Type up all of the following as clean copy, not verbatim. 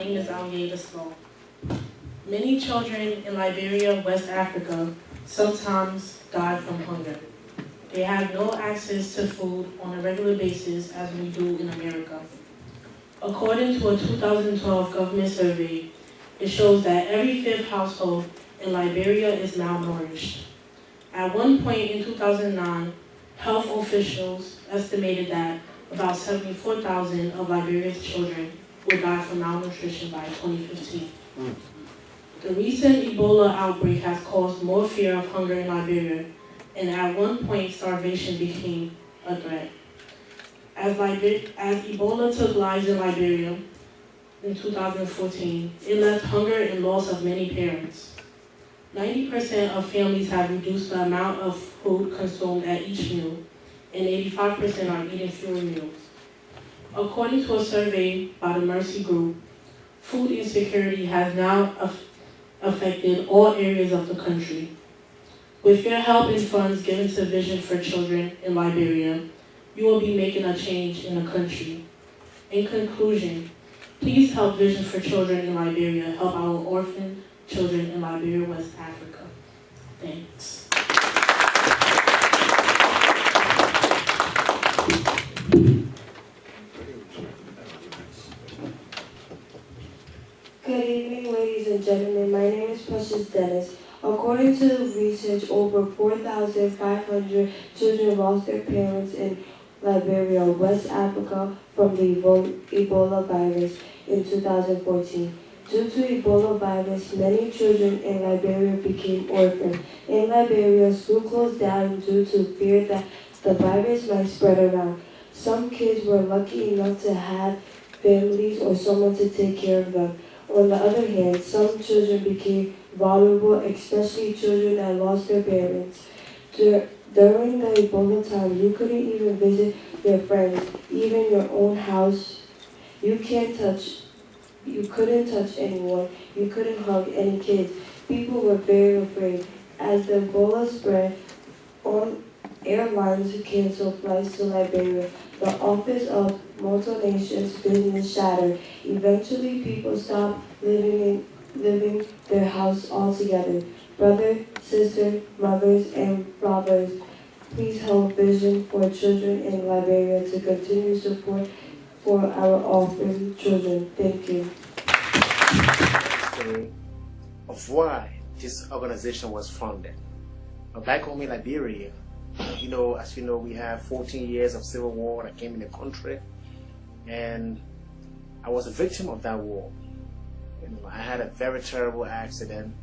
My name is Gala. Many children in Liberia, West Africa, sometimes die from hunger. They have no access to food on a regular basis as we do in America. According to a 2012 government survey, it shows that every fifth household in Liberia is malnourished. At one point in 2009, health officials estimated that about 74,000 of Liberia's children would die from malnutrition by 2015. The recent Ebola outbreak has caused more fear of hunger in Liberia, and at one point starvation became a threat. As Ebola took lives in Liberia in 2014, it left hunger and loss of many parents. 90% of families have reduced the amount of food consumed at each meal, and 85% are eating fewer meals. According to a survey by the Mercy Group, food insecurity has now affected all areas of the country. With your help and funds given to Vision for Children in Liberia, you will be making a change in the country. In conclusion, please help Vision for Children in Liberia help our orphan children in Liberia, West Africa. Thanks. Good evening, ladies and gentlemen. My name is Precious Dennis. According to research, over 4,500 children lost their parents in Liberia, West Africa, from the Ebola virus in 2014. Due to Ebola virus, many children in Liberia became orphaned. In Liberia, schools closed down due to fear that the virus might spread around. Some kids were lucky enough to have families or someone to take care of them. On the other hand, some children became vulnerable, especially children that lost their parents. During the Ebola time, you couldn't even visit your friends, even your own house. You couldn't touch anyone. You couldn't hug any kids. People were very afraid. As the Ebola spread, airlines canceled flights to Liberia. The Office of Multinations Business shattered. Eventually, people stopped living their house altogether. Brothers, sisters, mothers, and fathers, please help Vision for Children in Liberia to continue support for our orphan children. Thank you. Story of why this organization was founded. Back home in Liberia, as you know, we have 14 years of civil war that came in the country, and I was a victim of that war. I had a very terrible accident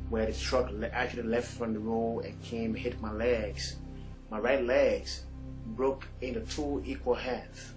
where the truck actually left from the road and hit my legs. My right legs broke into two equal halves.